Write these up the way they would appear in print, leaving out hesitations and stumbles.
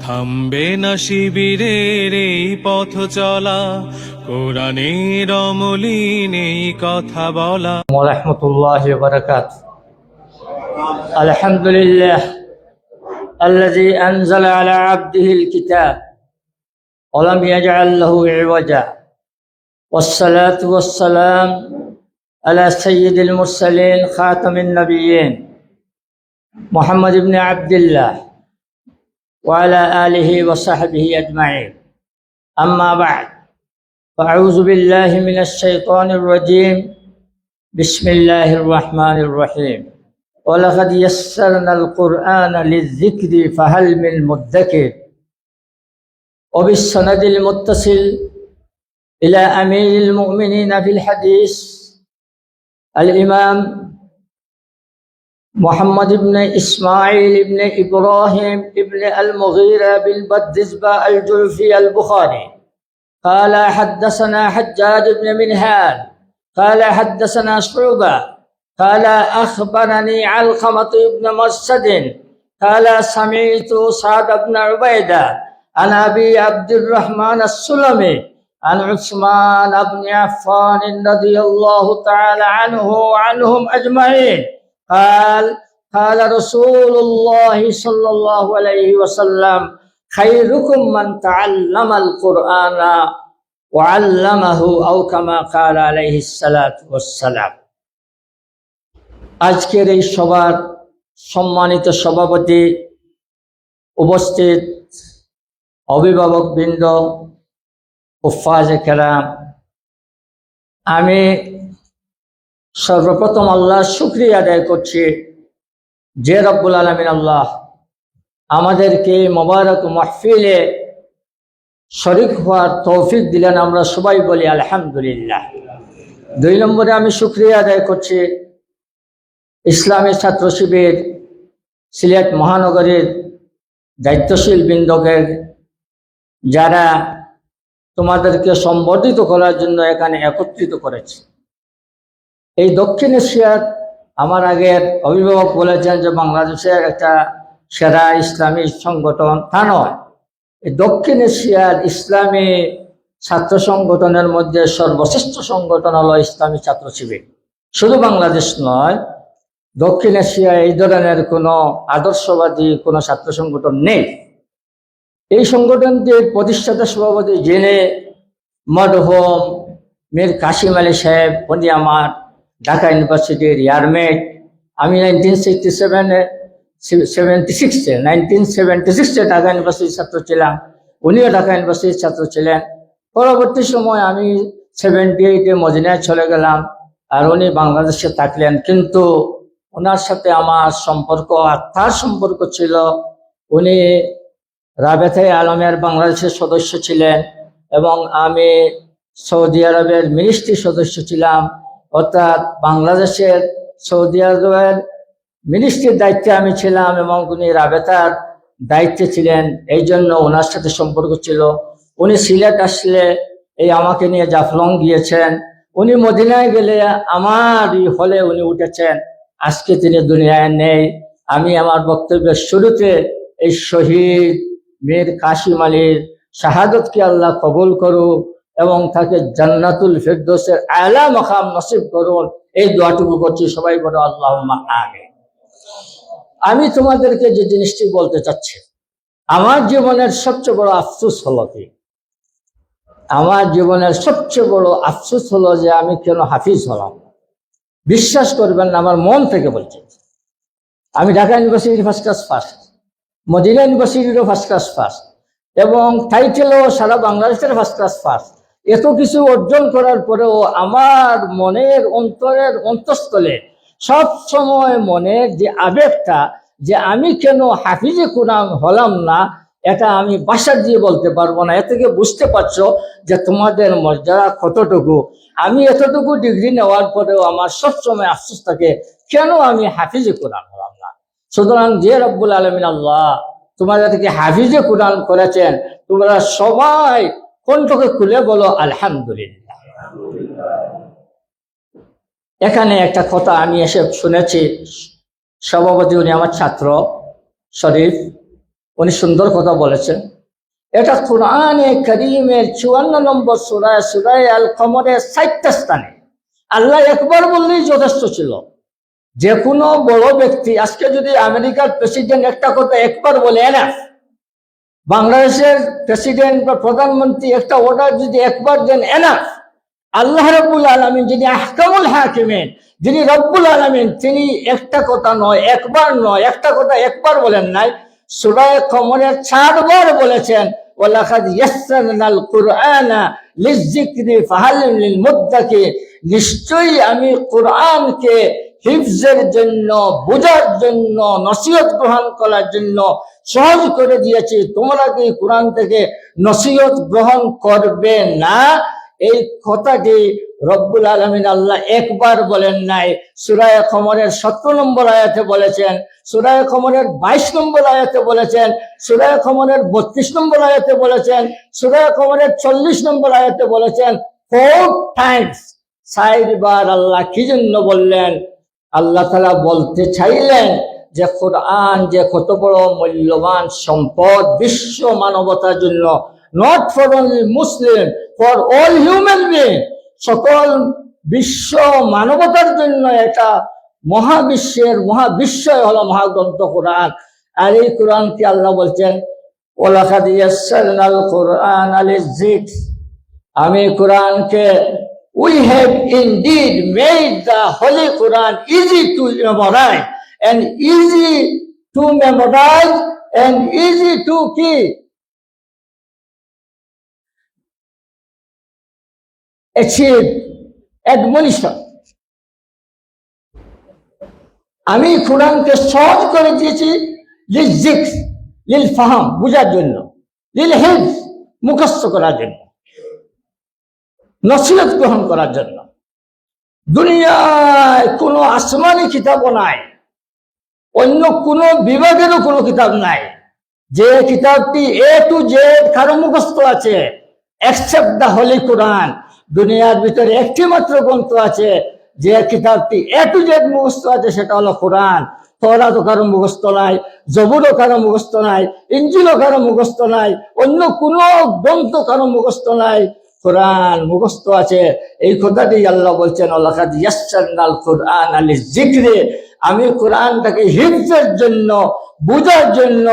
থামবে না শিবিরের এই পথ চলা, কোরআনের অমলিন এই কথা বলা। ওয়ারাহমাতুল্লাহি ওয়া বারাকাতুহু। আলহামদুলিল্লাহ الذي أنزل على عبده الكتاب ولم يجعل له عوجا والصلاة والسلام على سيد المرسلين خاتم النبيين محمد بن عبد الله وعلى آله وصحبه أجمعين. أما بعد، فأعوذ بالله من الشيطان الرجيم. بسم الله الرحمن الرحيم. ولقد يسرنا القرآن للذكر فهل من مدكر. وبالسند المتصل إلى أمير المؤمنين في الحديث الإمام محمد بن إسماعيل بن إبراهيم بن المغيرة بن بدزبة الجعفي البخاري قال حدثنا حجاج بن منهال قال حدثنا شعبة قال أخبرني علقمة بن مرصد قال سمعت سعد بن عبيدة عن أبي عبد الرحمن السلمي عن عثمان بن عفان رضي الله تعالى عنه وعنهم أجمعين قال قال رسول الله صلى الله عليه وسلم خيركم من تعلم القرآن وعلمه أو كما قال عليه الصلاة والسلام. আজকের এই সভার সম্মানিত সভাপতি, উপস্থিত অভিভাবকবৃন্দ, হুফাজে কেরাম, আমি সর্বপ্রথম আল্লাহর শুকরিয়া আদায় করছি যে রব্বুল আলামিন আল্লাহ আমাদেরকে মোবারক মাহফিলে শরীক হওয়ার তৌফিক দিলেন। আমরা সবাই বলি আলহামদুলিল্লাহ। 2 নম্বরে আমি শুকরিয়া আদায় করছি ইসলামী ছাত্র শিবির সিলেট মহানগরীর দায়িত্বশীল বৃন্দকে, যারা তোমাদেরকে সম্বর্ধিত করার জন্য এখানে একত্রিত করেছে। এই দক্ষিণ এশিয়ার, আমার আগের অভিভাবক বলেছেন যে বাংলাদেশের একটা সেরা ইসলামী সংগঠন, তা নয়। এই দক্ষিণ এশিয়ার ইসলামী ছাত্র সংগঠনের মধ্যে সর্বশ্রেষ্ঠ সংগঠন হলো ইসলামী ছাত্র শিবির। শুধু বাংলাদেশ নয়, দক্ষিণ এশিয়ায় এই ধরনের কোনো আদর্শবাদী কোনো ছাত্র সংগঠন নেই। এই সংগঠনটির প্রতিষ্ঠাতা সভাপতি যিনি মরহুম মীর কাসিম আলী সাহেব, উনি আমার ঢাকা ইউনিভার্সিটির ইয়ারমেট। আমি 1976-এ ঢাকা ইউনিভার্সিটির ছাত্র ছিলাম, উনিও ঢাকা ইউনিভার্সিটির ছাত্র ছিলেন। পরবর্তী সময় আমি 78-এ মদিনায় চলে গেলাম, আর উনি বাংলাদেশে থাকলেন। কিন্তু ওনার সাথে আমার সম্পর্ক আত্মার সম্পর্ক ছিল। উনি রাবেতায়ে আলমের বাংলাদেশের সদস্য ছিলেন এবং আমি সৌদি আরবের মিনিস্ট্রির সদস্য ছিলাম। অর্থাৎ বাংলাদেশের সৌদি আরবের মিনিস্ট্রির দায়িত্বে আমি ছিলাম এবং উনি রাবেতার দায়িত্বে ছিলেন। এই জন্য ওনার সাথে সম্পর্ক ছিল। উনি সিলেট আসলে এই আমাকে নিয়ে জাফলং গিয়েছেন। উনি মদিনায় গেলে আমারই হলে উনি উঠেছেন। আজকে তিনি দুনিয়ায় নেই। আমি আমার বক্তব্যের শুরুতে এই শহীদ মীর কাসিম আলীর শাহাদতকে আল্লাহ কবুল করুন এবং তাকে জান্নাতুল ফিরদৌসের আলা মাকাম নসিব করুন, এই দোয়াটুকু করছি। সবাই বলো আল্লাহুম্মা আমিন। আমি তোমাদেরকে যে জিনিসটি বলতে চাচ্ছি, আমার জীবনের সবচেয়ে বড় আফসোস হলো কি, আমার জীবনের সবচেয়ে বড় আফসোস হলো যে আমি কেন হাফিজ হলাম। বিশ্বাস করবেন না, আমার মন থেকে বলছি। আমি ঢাকা ইউনিভার্সিটির ফার্স্ট ক্লাস ফার্স্ট, মদিনা ইউনিভার্সিটিরও ফার্স্ট ক্লাস ফার্স্ট, এবং টাইটেলও সারা বাংলাদেশের ফার্স্ট ক্লাস ফার্স্ট। এত কিছু অর্জন করার পরেও আমার মনের অন্তরের অন্তঃস্থলে সব সময় মনের যে আবেগটা, যে আমি কেন হাফিজে কোরআন হলাম না, এটা আমি ভাষা দিয়ে বলতে পারবো না। এ থেকে বুঝতে পারছো যে তোমাদের মর্যাদা কতটুকু। আমি এতটুকু ডিগ্রি নেওয়ার পরেও আমার সবসময় আফসোস থাকে, কেন আমি হাফিজে কোরআন হলাম না। সুতরাং যে রব্বুল আলামিন আল্লাহ তোমাদেরকে হাফিজে কোরআন করেছেন, তোমরা সবাই কণ্ঠকে খুলে বলো আলহামদুলিল্লাহ। এখানে একটা কথা আমি এসে শুনেছি, সভাপতি উনি আমার ছাত্র শরীফ, উনি সুন্দর কথা বলেছেন। এটা কোরআনে কারীমের 54 নম্বর সূরা, সূরা আল কমরের 60 স্থানে। আল্লাহ একবার বললেই যথেষ্ট ছিল। যে কোনো বড় ব্যক্তি, আজকে যদি আমেরিকার প্রেসিডেন্ট একটা কথা একবার বলে এনাফ, বাংলাদেশের প্রেসিডেন্ট বা প্রধানমন্ত্রী একটা অর্ডার যদি একবার দেন এনাফ। আল্লাহ রাব্বুল আলামিন যিনি আহকামুল হাকিমিন, যিনি রব্বুল আলামিন, তিনি একটা কথা নয়, একবার নয়, একটা কথা একবার বলেন নাই, সূরা কমরের 4 বার বলেছেন, ওয়ালাকাদ ইয়াসসারনাল কুরআনা লিযিকরি ফাহাল মিন মুদ্দাকির। নিশ্চয়ই আমি কোরআনকে হিফজের জন্য, বোঝার জন্য, নসিহত গ্রহণ করার জন্য সহজ করে দিয়েছি। তোমরা কি কোরআন থেকে নসিহত গ্রহণ করবে না? এই কথাটি রব্বুল আলামিন আল্লাহ একবার বলেন নাই, সূরা কমরের 17 নম্বর আয়াতে বলেছেন, সূরা কমরের 22 নম্বর আয়াতে বলেছেন, সূরা কমরের 32 নম্বর আয়াতে বলেছেন, সূরা কমরের 40 নম্বর আয়াতে বলেছেন। 4 টাইমস, 4 বার আল্লাহ কি জন্য বললেন? আল্লাহ তাআলা বলতে চাইলেন যে কোরআন যে কত বড় মূল্যবান সম্পদ বিশ্ব মানবতার জন্য, not for only Muslim, for all human being, সকল বিশ্ব মানবতার জন্য এটা মহাবিশ্বের মহাবিশ্বয় হলো মহাগ্রন্থ কোরআন। আর এই কোরআনকে আল্লাহ বলছেন, ওয়ালাকাদ ইয়াসসারনাল কুরআনা লিযিকর, আমি কোরআনকে, we have indeed made the holy Quran easy to memorize and easy to keep, achieve, admonition. আমি কোরআনকে সহজ করে দিয়েছি লিল জিক্র, লিল ফাহাম, বুঝার জন্য, লিল হিফজ, মুখস্থ করার জন্য, নসিহত গ্রহণ করার জন্য। দুনিয়ায় কোনো আসমানি কিতাবও নাই, অন্য কোনো বিভাগেরও কোনো কিতাব নাই যে কিতাবটি এ টু জেড কারো মুখস্থ আছে, এক্সেপ্ট দ্য হোলি কোরআন। দুনিয়ার ভিতরে একটি মাত্র গ্রন্থ আছে যে কিতাবটি এ টু জেড মুখস্থ আছে, সেটা হলো কোরআন। তওরাতও কারো মুখস্থ নাই, জবুরও কারো মুখস্থ নাই, ইনজিলও কারো মুখস্থ নাই, অন্য কোনো গ্রন্থ কারো মুখস্থ নাই, কোরআন মুখস্থ আছে। এই কথাটি আল্লাহ বলছেন, ওয়ালাকাদ ইয়াসসারনাল কুরআনা লিযিকরি, আমি কোরআনটাকে হিফজের জন্য, বুঝার জন্য,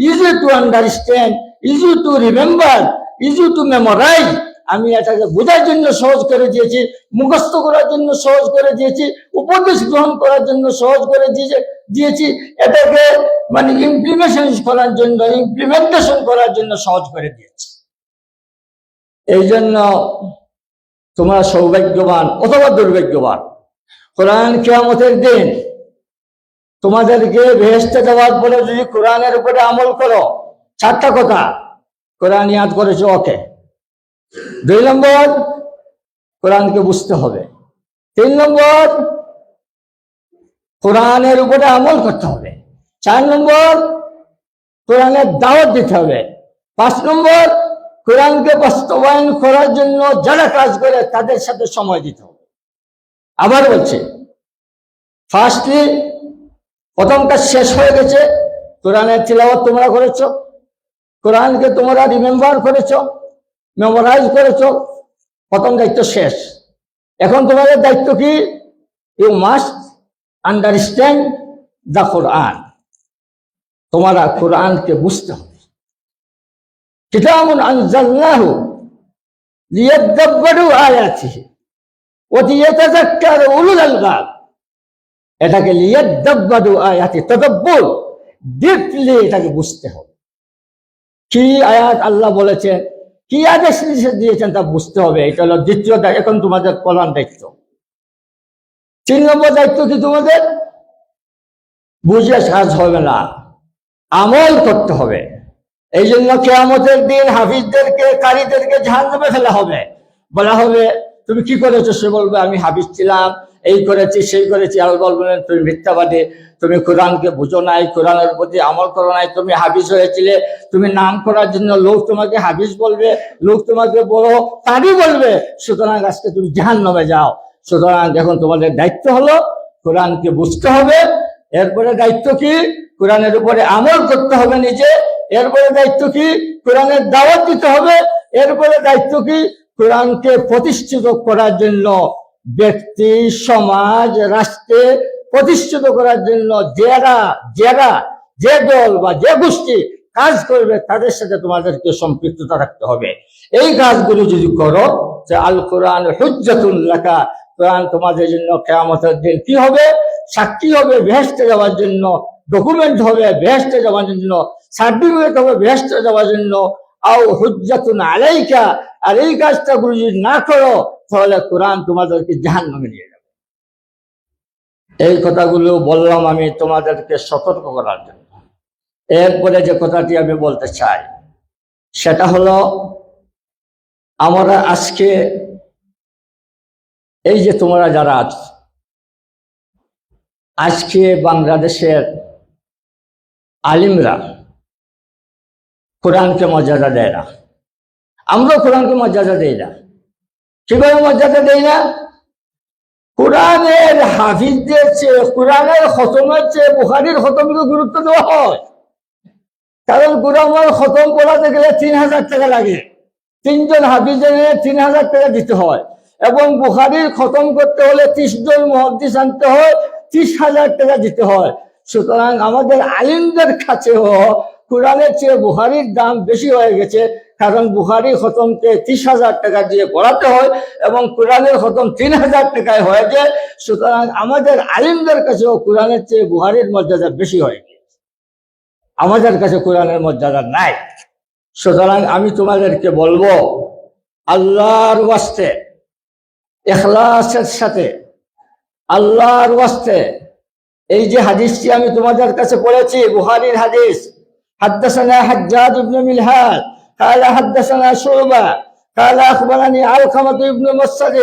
easy to understand, easy to remember, easy to memorise, আমি এটাকে বোঝার জন্য সহজ করে দিয়েছি, মুখস্থ করার জন্য সহজ করে দিয়েছি, উপদেশ গ্রহণ করার জন্য সহজ করে দিয়েছি, এটাকে মানে ইমপ্লিমেন্টেশন করার জন্য সহজ করে দিয়েছি। এই জন্য তোমরা সৌভাগ্যবান অথবা দুর্ভাগ্যবান। কোরআন কিয়ামতের দিন তোমাদেরকে বেহেশতে দেওয়ার পরে যদি কোরআনের উপরে আমল করো, 4টা কথা কোরআন ইয়াদ করেছো, ওকে। 2 নম্বর, কোরআনকে বুঝতে হবে। 3 নম্বর, কোরআনের উপরে আমল করতে হবে। 4 নম্বর, কোরআনের দাওয়াত দিতে হবে। 5 নম্বর, কোরআনকে বাস্তবায়ন করার জন্য যারা কাজ করে তাদের সাথে সময় দিতে হবে। আবার বলছে, ফার্স্টলি, প্রথম কাজ শেষ হয়ে গেছে, কোরআনের তিলাওয়াত তোমরা করেছো, কোরআনকে তোমরা রিমেম্বার করেছো, মেমোরাইজ করেছো, প্রথম দায়িত্ব শেষ। এখন তোমাদের দায়িত্ব কি? ইউ মাস্ট আন্ডারস্ট্যান্ড দ্য কোরআন। তোমরা কোরআনকে বুঝতে হবে। কিতাবুন আনজালনাহু লিয়াদাব্বারু আয়াতিহি ওয়া লিয়াতাযাক্কারা উলুল আলবাব। এটাকে লিয়াদাব্বারু আয়াতি, তাদাব্বুর, ডিপলি এটাকে বুঝতে হবে। কি আয়াত আল্লাহ বলেছেন, কি আদেশ নিষেধ দিয়েছেন তা বুঝতে হবে। এটা হলো দ্বিতীয় দায়িত্ব, এখন তোমাদের প্রধান দায়িত্ব। 3 নম্বর দায়িত্ব কি তোমাদের? বুঝে কাজ হবে না, আমল করতে হবে। এই জন্য কিয়ামতের দিন হাফিজদেরকে, কারীদেরকে জাহান্নামে ফেলা হবে। বলা হবে, তুমি কি করেছো? সে বলবে, আমি হাফিজ ছিলাম, এই করেছি, সেই করেছি। আর বলবেন, তুমি মিথ্যাবাদী, তুমি কোরআনকে বুঝো নাই, কোরআনের প্রতি আমল করো নাই, তুমি হাফিজ হয়েছিলে, তুমি নাম করার জন্য লোক তোমাকে হাফিজ বলবে, লোক তোমাকে বড় কারি বলবে, সুতরাং আজকে তুমি জাহান্নামে যাও। সুতরাং এখন তোমাদের দায়িত্ব হলো কোরআনকে বুঝতে হবে। এরপরে দায়িত্ব কি? কোরআনের উপরে আমল করতে হবে নিজে, এরপরে দায়িত্ব কি? কোরআনের দাওয়াত দিতে হবে। এরপরে দায়িত্ব কি? কোরআনকে প্রতিষ্ঠিত করার জন্য ব্যক্তি, সমাজ, রাষ্ট্রে প্রতিষ্ঠিত করার জন্য যে দল বা যে গোষ্ঠী কাজ করবে তাদের সাথে তোমাদেরকে সম্পৃক্ততা রাখতে হবে। এই কাজগুলো যদি করো, যে আল কোরআন হুজ্জাতুল লাকা, কোরআন তোমাদের জন্য কিয়ামতের দিন কি হবে? সাক্ষী হবে বেহেশতে যাওয়ার জন্য, ডকুমেন্ট হবে বেহেশতে যাওয়ার জন্য, সার্টিফিকেট হবে বেহেশতে যাওয়ার জন্য। আও হুজ্জাতুন আলাইকা, আর এই কাজটা গুলো যদি না করো তাহলে কোরআন তোমাদেরকে জাহান্নামে নিয়ে যাবে। এই কথাগুলো বললাম আমি তোমাদেরকে সতর্ক করার জন্য। এরপরে যে কথাটি আমি বলতে চাই সেটা হলো, আমরা আজকে এই যে তোমরা যারা আছো, আজকে বাংলাদেশের আলিমরা কোরআনকে মর্যাদা দেয় না। আমরা কোরআনকে মর্যাদা দেই না। কিভাবে মর্যাদা দেই না? কোরআনের হাফিজদের চেয়ে, কোরআনের খতমের চেয়ে বুখারীর খতমকে গুরুত্ব দেওয়া হয়। কারণ কোরআনের খতম পড়াতে গেলে ৩,০০০ টাকা লাগে, ৩ জন হাফিজের ৩,০০০ টাকা দিতে হয়, এবং বুখারীর খতম করতে হলে ৩০ জন মুহাদ্দিস আনতে হয়, ৩০,০০০ টাকা দিতে হয়। সুতরাং আমাদের আলিমদের কাছেও কোরআনের চেয়ে বুখারীর দাম বেশি হয়ে গেছে, কারণ বুখারী খতমকে ৩০,০০০ টাকা দিয়ে পড়াতে হয় এবং কোরআনের খতম ৩,০০০ টাকায় হয়ে যায়। সুতরাং আমাদের আলিমদের কাছেও কোরআনের চেয়ে বুখারীর মর্যাদা বেশি হয়ে গেছে, আমাদের কাছে কোরআনের মর্যাদা নাই। সুতরাং আমি তোমাদেরকে বলবো, আল্লাহর ওয়াস্তে, ইখলাসের সাথে, আল্লাহর ওয়াস্তে, এই যে হাদিসটি আমি তোমাদের কাছে পড়েছি, বুখারীর হাদিস, হাদ্দাসানা হাজ্জাজ ইবনে মিলহান قال حدثنا شعبة قال أخبرني علقمة بن مسعد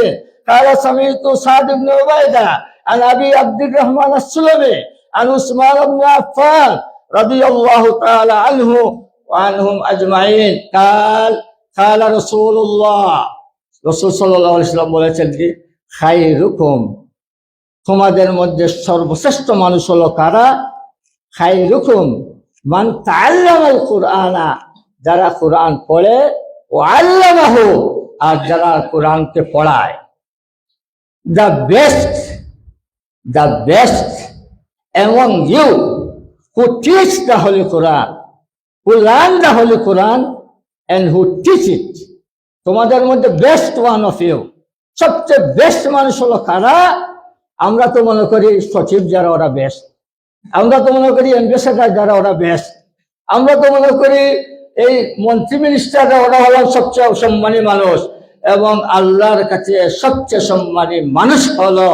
قال سمعت سعد بن عبيدة عن أبي عبد الرحمن السلمي عن عثمان بن عفان رضي الله تعالى عنه وعنهم أجمعين قال رسول الله সাল্লাল্লাহু আলাইহি ওয়াসাল্লাম বলেছেন যে, খায়রুকুম, তোমাদের মধ্যে সর্বশ্রেষ্ঠ মানুষ হলো কারা? খায়রুকুম মান তাআল্লামাল কুরআনা, যারা কোরআন পড়ে, ও আল্লামাহু, আর যারা কোরআনকে পড়ায়। The best among you who teach the Holy Quran, who learn the Holy Quran and who teach it. তোমাদের মধ্যে বেস্ট ওয়ান অফ ইউ, সবচেয়ে বেস্ট মানুষ হলো কারা? আমরা তো মনে করি সচিব যারা ওরা বেস্ট, আমরা তো মনে করি অ্যাম্বাসেডার যারা ওরা বেস্ট, আমরা তো মনে করি এই মন্ত্রী মিনিস্টাররা ওরা হলো সবচেয়ে সম্মানী মানুষ। এবং আল্লাহর কাছে সবচেয়ে সম্মানী মানুষ হলো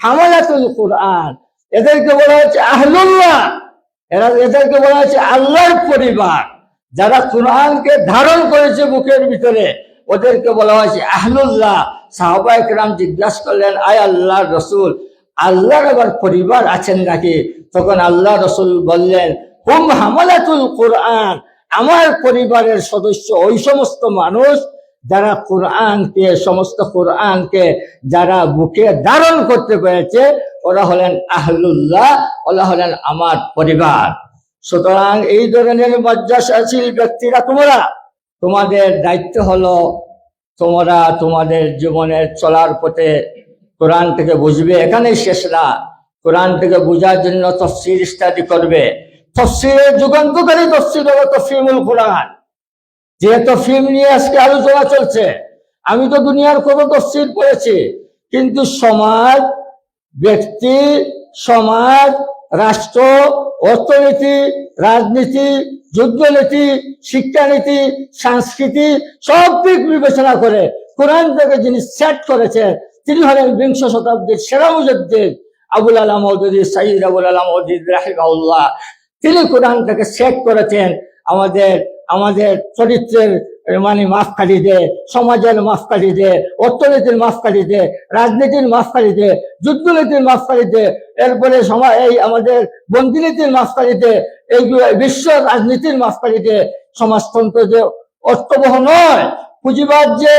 হামালাতুল কোরআন। এদেরকে বলা হচ্ছে আহলুল্লাহ, এদেরকে বলা হচ্ছে আল্লাহর পরিবার। যারা কোরআনকে ধারণ করেছে বুকের ভিতরে, ওদেরকে বলা হয়েছে আহলুল্লাহ। সাহাবায়ে কেরাম জিজ্ঞাসা করলেন, আয় আল্লাহর রসুল, আল্লাহর আবার পরিবার আছেন নাকি? তখন আল্লাহ রসুল বললেন, হুম হামালাতুল কোরআন, আমার পরিবারের সদস্য ওই সমস্ত মানুষ যারা কোরআনকে, সমস্ত কোরআনকে যারা বুকে ধারণ করতে পেরেছে, ওরা হলেন আহলুল্লাহ, ওরা হলেন আমার পরিবার। সুতরাং এই ধরনের মর্যাদাশীল ব্যক্তিরা তোমরা, তোমাদের দায়িত্ব হলো তোমরা তোমাদের জীবনের চলার পথে কোরআন থেকে বুঝবে। এখানেই শেষ না, কোরআন থেকে বোঝার জন্য তাফসীর স্টাডি করবে। তাফসীরের যুগান্তকারী তাফসীর হলো তাফসীরুল কোরআন। যে তাফসীর নিয়ে আজকে আলোচনা চলছে, আমি তো দুনিয়ার কত তাফসীর পড়েছি, কিন্তু সমাজ, ব্যক্তি, সমাজ, রাষ্ট্র, অর্থনীতি, রাজনীতি, যুদ্ধনীতি, শিক্ষানীতি, সংস্কৃতি সব দিক বিবেচনা করে কোরআন থেকে যিনি সেট করেছেন, তিনি হলেন বিংশ শতাব্দীর সেরা মুজাদ্দিদ আবুল আলা মওদুদী, সাইয়্যিদ আবুল আলা মওদুদী রাহিমাহুল্লাহ। তিনি কোরআনটাকে সেট করেছেন আমাদের চরিত্রের মাপকাঠিতে, সমাজের মাপকাঠিতে, অর্থনীতির মাপকাঠিতে, রাজনীতির মাপকাঠিতে, যুদ্ধনীতির মাপকাঠিতে, এরপরে এই আমাদের বন্দিনীতির মাপকাঠিতে, এই বিশ্ব রাজনীতির মাপকাঠিতে। সমাজতন্ত্র যে অর্থবহ নয়, পুঁজিবাদ যে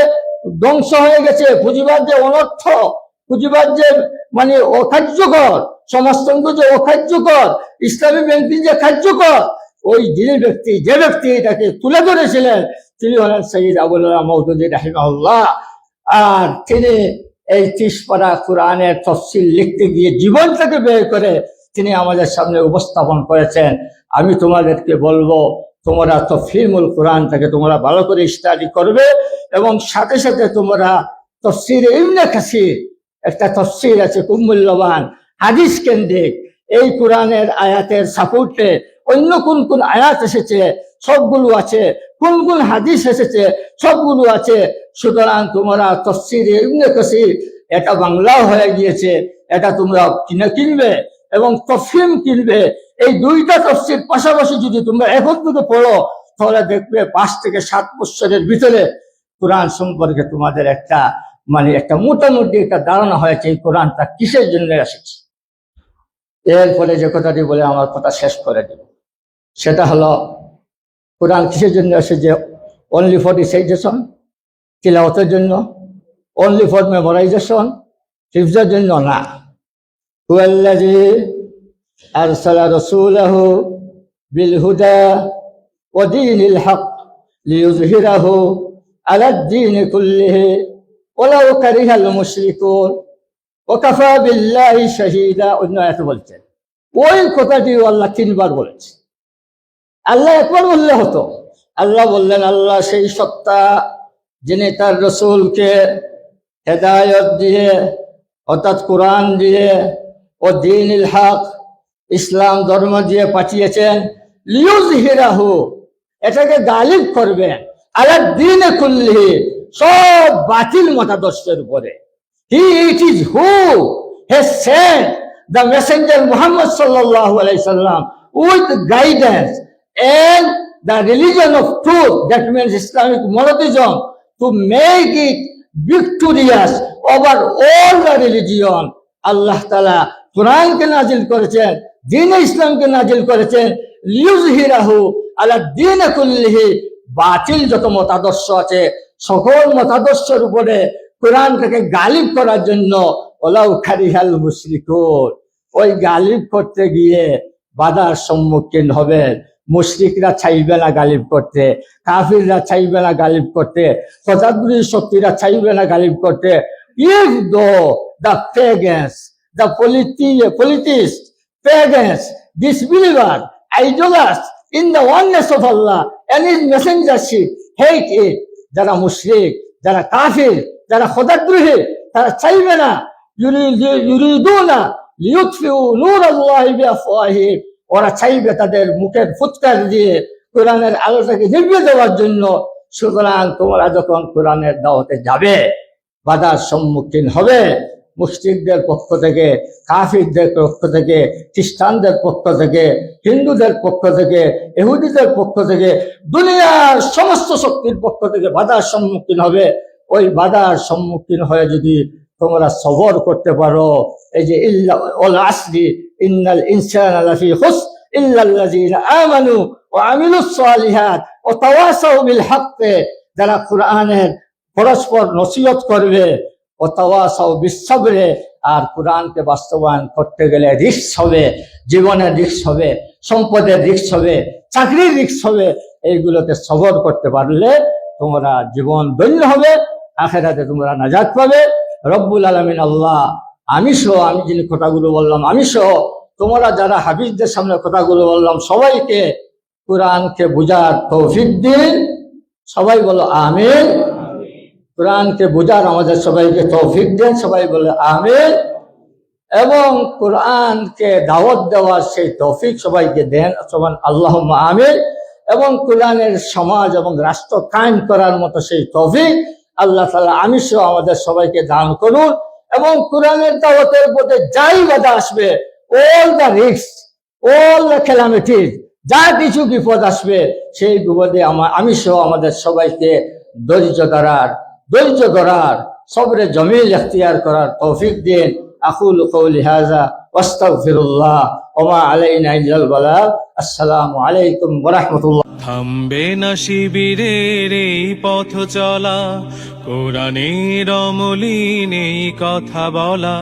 ধ্বংস হয়ে গেছে, পুঁজিবাদ যে অনর্থ, পুঁজিবাদ যে অকার্যকর, সমাজতন্ত্র যে অকার্যকর, ইসলামী ব্যাংকিং যে কার্যকর, ওই যিনি ব্যক্তি, যে ব্যক্তি এটাকে তুলে ধরেছিলেন, তিনি হলেন সৈয়দ আবুল আলা মওদুদী রাহিমাহুল্লাহ। আর তিনি এই 30 পারা কোরআনের তফসিল লিখতে গিয়ে জীবনটাকে ব্যয় করে তিনি আমাদের সামনে উপস্থাপন করেছেন। আমি তোমাদেরকে বলবো, তোমরা তফহিমুল কোরআনটাকে তোমরা ভালো করে স্টাডি করবে, এবং সাথে সাথে তোমরা তফসির ইবনে কাসির, একটা তফসির আছে খুব মূল্যবান, হাদিস কেন্দ্রিক। এই কোরআনের আয়াতের সাপোর্টে অন্য কোন কোন আয়াত এসেছে সবগুলো আছে, কোন কোন হাদিস এসেছে সবগুলো আছে। সুতরাং তোমরা তফসির ইবনে কাসির, এটা বাংলাও হয়ে গিয়েছে, এটা তোমরা কিনবে এবং তফহিম কিনবে। এই দুইটা তফসির পাশাপাশি যদি তোমরা একত্রে পড়ো, তাহলে দেখবে 5 থেকে 7 বছরের ভিতরে কোরআন সম্পর্কে তোমাদের একটা একটা মোটামুটি একটা ধারণা হয়েছে এই কোরআনটা কিসের জন্য এসেছে। এরপরে যে কথাটি বলে আমার কথা শেষ করে দেব, সেটা হলো কোরআন কিসের জন্য এসেছে? অনলি ফর রিসাইটেশন, তিলাওয়াতের জন্য, অনলি ফর মেমোরাইজেশন, হিফজের জন্য না। হুয়াল্লাযী আরসালা রাসূলাহু বিল হুদা ওয়া দীনিল হক লিইয়ুযহিরাহু আলাদ দীনি কুল্লিহি ওয়ালাউ কারিহাল মুশরিকুন ওয়া কাফা বিল্লাহি শাহীদা। অন্য আয়াতে বলছেন ওই কথাটি আল্লাহ 3 বার বলেছে। আল্লাহ একবার বললে হতো। আল্লাহ বললেন, আল্লাহ সেই সত্তা যিনি তার রসুলকে হেদায়ত দিয়ে, অর্থাৎ কোরআন দিয়ে, ও দীনুল হক, ইসলাম ধর্ম দিয়ে পাঠিয়েছেন, লিইয়ুযহিরাহু, এটাকে গালিব করবেন, আলা দীনি কুল্লিহি, সব বাতিল মতাদর্শের উপরে। It is who has sent the messenger Muhammad sallallahu alaihi wasallam with guidance and the religion of truth, that means Islamic monotheism, to make it victorious over all the religion. Allah Ta'ala কোরআনকে নাজিল করেছেন, দ্বীন ইসলামকে নাজিল করেছেন, লিইয়ুযহিরাহু আলা দীনি কুল্লিহি, বাতিল যত মতাদর্শ আছে সকল মতাদর্শের উপরে কোরআনটাকে গালিব করার জন্য। ওয়ালাউ কারিহাল মুশরিকুন, ওই গালিব করতে গিয়ে বাধার সম্মুখীন হবেন। মুশরিকরা চাইবে না গালিব করতে, কাফিররা চাইবে না গালিব করতে, খোদাগুরি শক্তিরা চাইবে না গালিব করতে। If though the pagans, the politicians, pagans, disbeliever, idolaters in the oneness of Allah and His messengership hate it, যারা মুশরিক, যারা কাফির, যারা খোদাদ্রোহী, তারা চাইবে না, ইউরিদুনা লিইউতফিউ নূরাল্লাহি বিআফওয়াহিহিম, ওরা চাইবে তাদের মুখের ফুৎকার দিয়ে কোরআনের আলোটাকে নিভিয়ে দেওয়ার জন্য। সুতরাং তোমরা যখন কোরআনের দাওয়াতে যাবে, বাধার সম্মুখীন হবে মুশরিকদের পক্ষ থেকে, কাফিরদের পক্ষ থেকে, খ্রিস্টানদের পক্ষ থেকে, হিন্দুদের পক্ষ থেকে, ইহুদিদের পক্ষ থেকে, দুনিয়ার সমস্ত শক্তির পক্ষ থেকে বাধার সম্মুখীন হবে। ওই বাধার সম্মুখীন হয়ে যদি তোমরা সবর করতে পারো, এই যে ওয়াল আসরি ইন্নাল ইনসানা লাফি খুসর ইল্লাল্লাযীনা আমানু ওয়া আমিলুস সালিহাত ওয়া তাওয়াসাউ বিল হক, যারা কোরআনের পরস্পর নসিহত করবে, ও তাওয়াসাউ বিস সাবরে, আর কোরআনকে বাস্তবায়ন করতে গেলে রিস্ক হবে, জীবনের রিস্ক হবে, সম্পদের রিস্ক হবে, চাকরির রিস্ক হবে। এইগুলোতে সবর করতে পারলে তোমরা জীবন ধন্য হবে, আখিরাতে তোমরা নাজাত পাবে। রব্বুল আলামিন আল্লাহ, আমি সহ, আমি যিনি কথাগুলো বললাম, আমি সহ তোমরা যারা হাফিজদের সামনে কথাগুলো বললাম, সবাইকে কোরআনকে বুঝার তৌফিক দিন। সবাই বলো আমিন। কোরআনকে বুঝার আমাদের সবাইকে তৌফিক দেন, সবাই বলে আমিন। এবং কোরআনকে দাওয়াত দেওয়ার সেই তৌফিক সবাইকে দেন, সবাই আল্লাহুম্মা আমিন। এবং কোরআনের সমাজ এবং রাষ্ট্র কায়েম করার মতো সেই তৌফিক আল্লাহ তাআলা আমি সহ আমাদের সবাইকে দান করুন। এবং কোরআনের দাওয়াতের পথে যাই বাধা আসবে, all the risks, all the calamities, যা কিছু বিপদ আসবে, সেই বিপদে আমি সহ আমাদের সবাইকে ধৈর্য ধরার, সবরে জমিল ইখতিয়ার করার তৌফিক দিন। আকুলু কওলি হাযা ওয়াস্তাগফিরুল্লাহ ওয়া মা আলাইনা ইল্লাল বালাগ। আসসালামু আলাইকুম ওয়া রাহমাতুল্লাহ। থামবে না শিবিরের এই পথ চলা, কোরআনের অমলিন এই কথা বলা।